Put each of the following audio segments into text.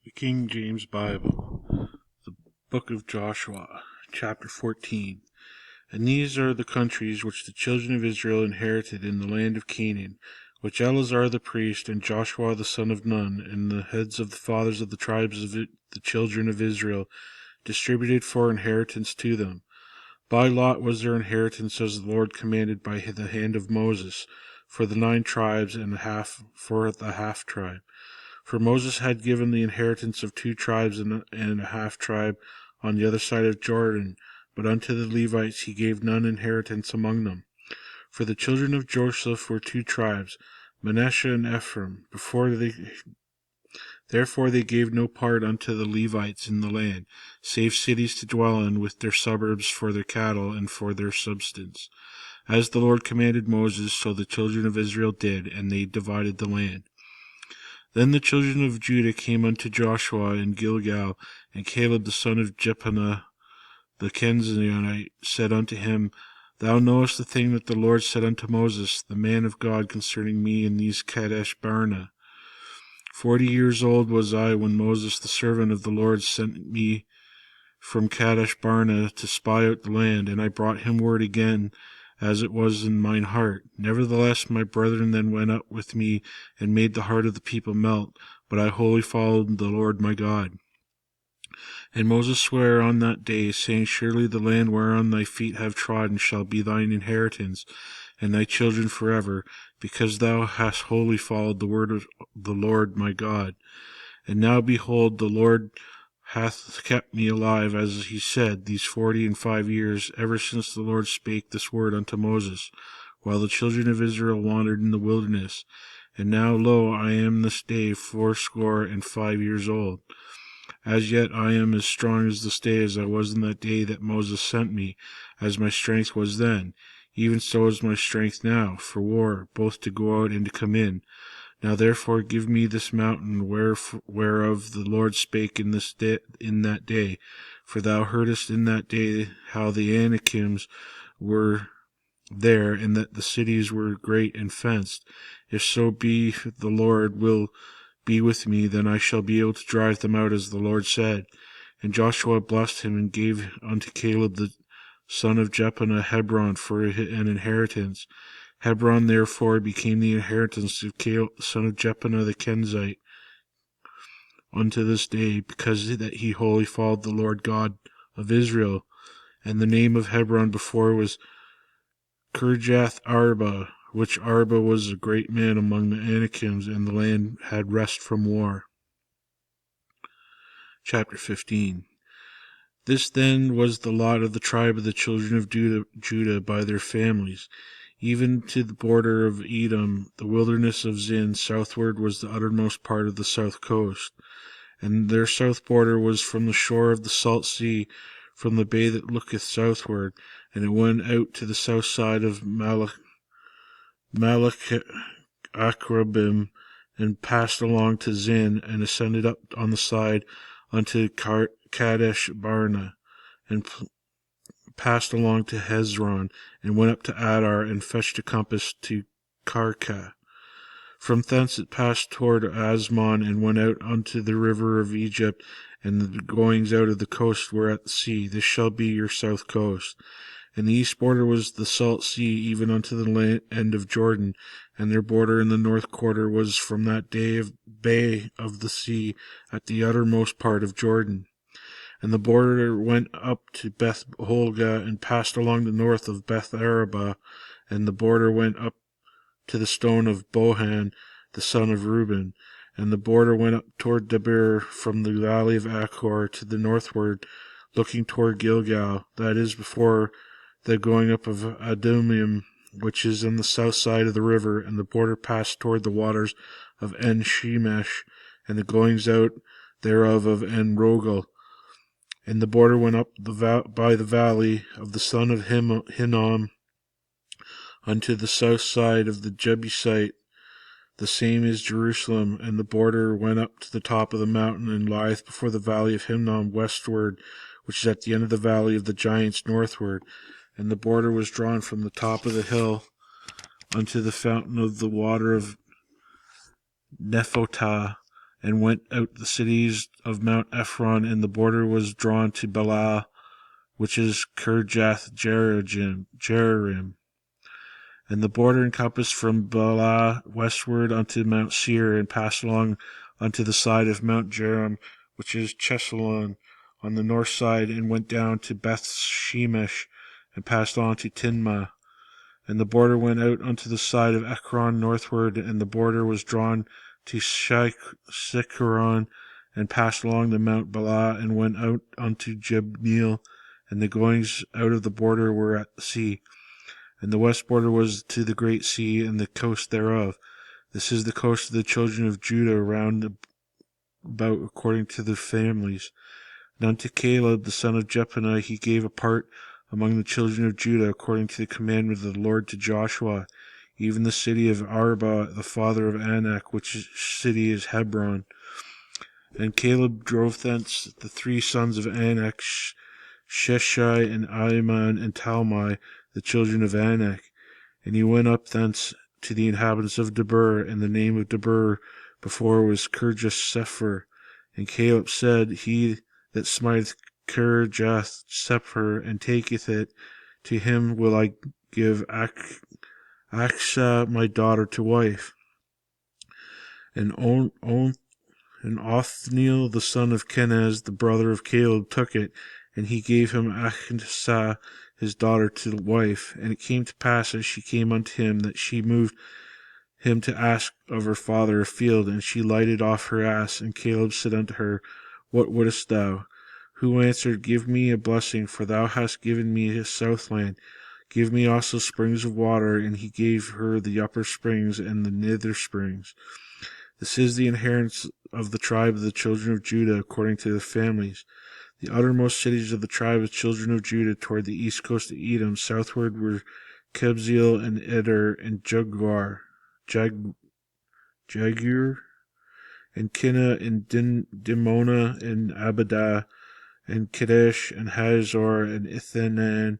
The King James Bible, the Book of Joshua, chapter 14. And these are the countries which the children of Israel inherited in the land of Canaan, which Eleazar the priest, and Joshua the son of Nun, and the heads of the fathers of the tribes of the children of Israel, distributed for inheritance to them. By lot was their inheritance, as the Lord commanded by the hand of Moses, for the 9 tribes, and a half for the half tribe. For Moses had given the inheritance of 2 tribes and a half tribe on the other side of Jordan, but unto the Levites he gave none inheritance among them. For the children of Joseph were 2 tribes, Manasseh and Ephraim. Therefore they gave no part unto the Levites in the land, save cities to dwell in, with their suburbs for their cattle and for their substance. As the Lord commanded Moses, so the children of Israel did, and they divided the land. Then the children of Judah came unto Joshua in Gilgal, and Caleb the son of Jephunneh the Kenizzite said unto him, Thou knowest the thing that the Lord said unto Moses, the man of God, concerning me in these Kadesh Barnea. 40 years old was I when Moses the servant of the Lord sent me from Kadesh Barnea to spy out the land, and I brought him word again, as it was in mine heart. Nevertheless my brethren then went up with me, and made the heart of the people melt, but I wholly followed the Lord my God. And Moses sware on that day, saying, Surely the land whereon thy feet have trodden shall be thine inheritance, and thy children forever, because thou hast wholly followed the word of the Lord my God. And now behold, the Lord hath kept me alive, as he said, these 45 years, ever since the Lord spake this word unto Moses, while the children of Israel wandered in the wilderness. And now, lo, I am this day 85 years old. As yet I am as strong as this day as I was in that day that Moses sent me, as my strength was then. Even so is my strength now, for war, both to go out and to come in. Now therefore give me this mountain whereof the Lord spake in that day. For thou heardest in that day how the Anakims were there, and that the cities were great and fenced. If so be the Lord will be with me, then I shall be able to drive them out, as the Lord said. And Joshua blessed him, and gave unto Caleb the son of Jephunneh Hebron for an inheritance. Hebron therefore became the inheritance of Caleb the son of Jephunneh the Kenizzite unto this day, because that he wholly followed the Lord God of Israel. And the name of Hebron before was Kirjath Arba, which Arba was a great man among the Anakims, and the land had rest from war. Chapter 15. This then was the lot of the tribe of the children of Judah by their families. Even to the border of Edom, the wilderness of Zin, southward was the uttermost part of the south coast. And their south border was from the shore of the salt sea, from the bay that looketh southward, and it went out to the south side of Malach-Akrabim, and passed along to Zin, and ascended up on the side unto Kadesh Barnea, and passed along to Hezron, and went up to Adar, and fetched a compass to Karka. From thence it passed toward Asmon, and went out unto the river of Egypt, and the goings out of the coast were at the sea. This shall be your south coast. And the east border was the salt sea, even unto the end of Jordan, and their border in the north quarter was from that bay of the sea at the uttermost part of Jordan. And the border went up to Beth Holga, and passed along the north of Beth Araba, and the border went up to the stone of Bohan, the son of Reuben. And the border went up toward Debir, from the valley of Achor to the northward, looking toward Gilgal, that is before the going up of Adumim, which is on the south side of the river. And the border passed toward the waters of En Shemesh, and the goings out thereof of En Rogel. And the border went up by the valley of the son of Hinnom unto the south side of the Jebusite, the same is Jerusalem. And the border went up to the top of the mountain, and lieth before the valley of Hinnom westward, which is at the end of the valley of the giants northward. And the border was drawn from the top of the hill unto the fountain of the water of Nephotah, and went out the cities of Mount Ephron, and the border was drawn to Bala, which is Kirjath Jearim. And the border encompassed from Bala westward unto Mount Seir, and passed along unto the side of Mount Jearim, which is Chesalon, on the north side, and went down to Beth Shemesh, and passed on to Tinmah. And the border went out unto the side of Ekron northward, and the border was drawn to Sycharon, and passed along the Mount Bala, and went out unto Jebneel, and the goings out of the border were at the sea. And the west border was to the great sea, and the coast thereof. This is the coast of the children of Judah round about according to their families. And unto Caleb the son of Jephunneh he gave a part among the children of Judah, according to the commandment of the Lord to Joshua, even the city of Arba, the father of Anak, which city is Hebron. And Caleb drove thence the 3 sons of Anak, Sheshai, and Ahiman, and Talmai, the children of Anak. And he went up thence to the inhabitants of Debir, and the name of Debir before was Kirjath-sepher. And Caleb said, He that smiteth Kirjath-sepher, and taketh it, to him will I give Achsah my daughter to wife. And Othniel the son of Kenaz, the brother of Caleb, took it, and he gave him Achsah his daughter to wife. And it came to pass, as she came unto him, that she moved him to ask of her father a field, and she lighted off her ass. And Caleb said unto her, What wouldest thou? Who answered, Give me a blessing, for thou hast given me a southland. Give me also springs of water. And he gave her the upper springs and the nether springs. This is the inheritance of the tribe of the children of Judah, according to their families. The uttermost cities of the tribe of the children of Judah toward the east coast of Edom, southward were Kebzeel, and Eder, and Jagur, and Kinna, and Dimona, and Abadah, and Kadesh, and Hazor, and Ithanan,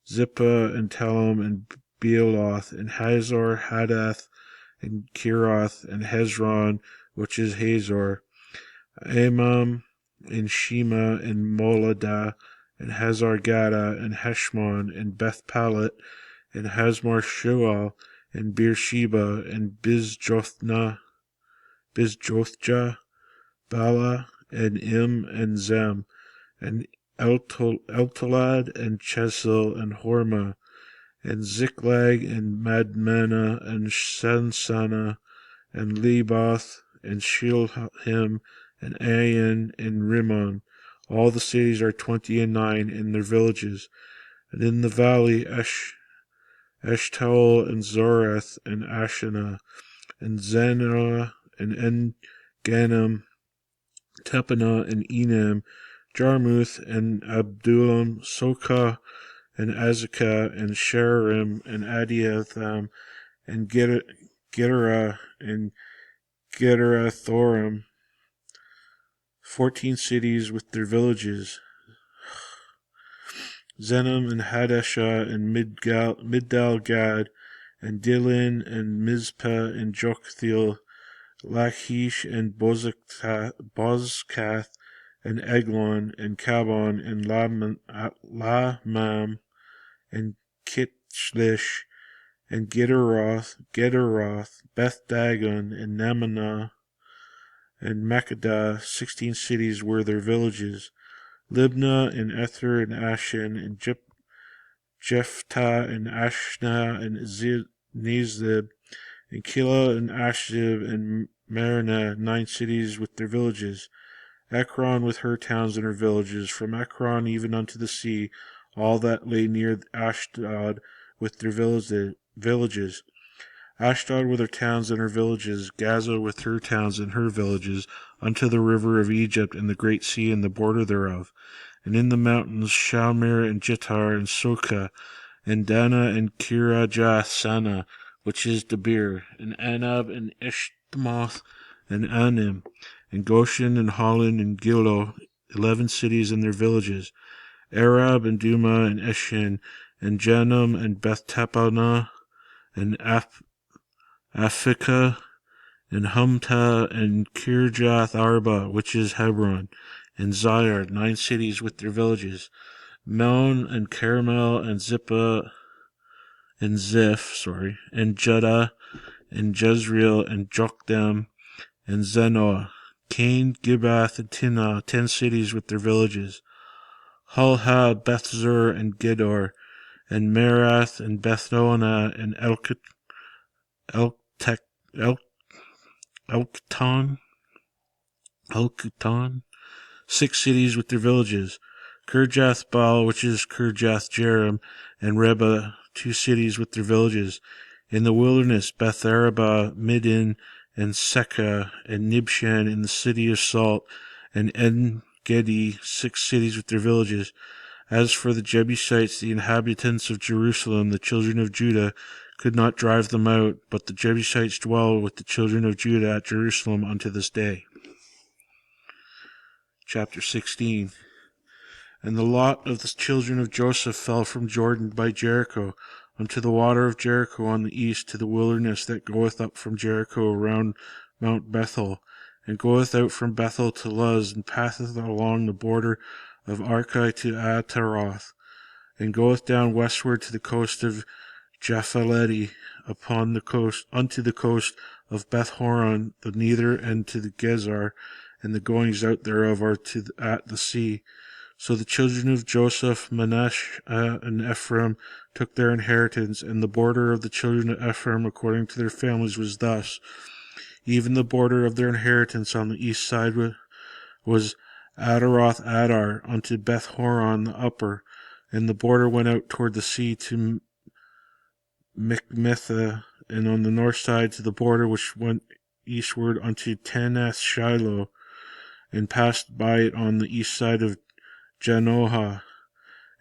Zippah, and Telem, and Bealoth, and Hazor, Hadath, and Kirath, and Hezron, which is Hazor, Amam, and Shema, and Moladah, and Hazar-Gada, and Heshmon, and Beth-Palet, and Hazmar Shual, and Beersheba, and Bizjothjah, Bala, and Im, and Zem, and Eltolad, and Chesil, and Hormah, and Ziklag, and Madmannah, and Sansana, and Leboth, and Shilhim, and Ayin, and Rimmon. All the cities are 29 in their villages. And in the valley Eshtaol, and Zoreth, and Ashana, and Zanah, and En-Ganim, Tepanah, and Enam, Jarmuth, and Abdullam, Sokah, and Azekah, and Shararim, and Adiatham, and Gedera, and Gederathorim, 14 cities with their villages. Zenim, and Hadashah, and Migdal-Gad, and Dilin, and Mizpah, and Joktheel, Lachish, and Bozkath, and Eglon, and Kabon, and Lamam, and Kitchlish, and Gederoth, Beth Dagon, and Namanah, and Makkedah. 16 cities were their villages. Libnah, and Ether, and Ashan, and Jephthah, and Ashna, and Nezib, and Keilah, and Ashzib, and Marinah, 9 cities with their villages. Ekron with her towns and her villages, from Ekron even unto the sea, all that lay near Ashdod with their villages. Ashdod with her towns and her villages, Gaza with her towns and her villages, unto the river of Egypt, and the great sea, and the border thereof. And in the mountains Shalmir, and Jittar, and Sokah, and Dana, and Kirajath Sana, which is Debir, and Anab, and Ishtamoth, and Anim, and Goshen, and Holland, and Gilo, 11 cities and their villages. Arab, and Duma, and Eshin, and Janum, and Beth Tappanah, and Aphekah, and Humta, and Kirjath Arba, which is Hebron, and Zyar, 9 cities with their villages, Melon, and Carmel, and Zippah, and Ziph, and Judah, and Jezreel, and Jokdam, and Zenoah, Cain, Gibath, and Tinah, 10 cities with their villages, Hulha, Bethzur, and Gedor, and Merath, and Bethnoanah, and Eltek, El, Elkton, 6 cities with their villages, Kirjath Baal, which is Kirjath Jearim, and Reba, 2 cities with their villages. In the wilderness, Beth Araba, Midin, and Sekah, and Nibshan in the city of Salt, and En Gedi, 6 cities with their villages. As for the Jebusites, the inhabitants of Jerusalem, the children of Judah, could not drive them out, but the Jebusites dwell with the children of Judah at Jerusalem unto this day. Chapter 16. And the lot of the children of Joseph fell from Jordan by Jericho unto the water of Jericho on the east, to the wilderness that goeth up from Jericho around Mount Bethel, and goeth out from Bethel to Luz, and passeth along the border of Archi to Ataroth, and goeth down westward to the coast of Japhaleti, upon the coast unto the coast of Beth Horon the nether, and to the Gezer, and the goings out thereof are at the sea. So the children of Joseph, Manasseh, and Ephraim took their inheritance, and the border of the children of Ephraim according to their families was thus. Even the border of their inheritance on the east side was Adaroth Adar unto Beth Horon the upper, and the border went out toward the sea to Michmethah, and on the north side to the border which went eastward unto Tanath Shiloh, and passed by it on the east side of Janohah.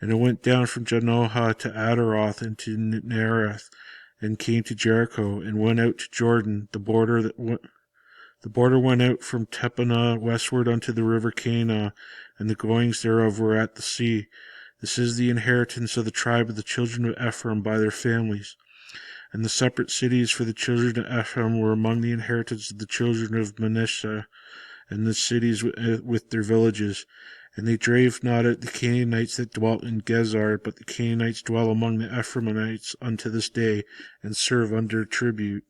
And it went down from Janohah to Adaroth into Nereth, and came to Jericho, and went out to Jordan. The border went out from Tepanah westward unto the river Cana, and the goings thereof were at the sea. This is the inheritance of the tribe of the children of Ephraim by their families. And the separate cities for the children of Ephraim were among the inheritance of the children of Manasseh, and the cities with their villages. And they drave not out the Canaanites that dwelt in Gezer, but the Canaanites dwell among the Ephraimites unto this day, and serve under tribute.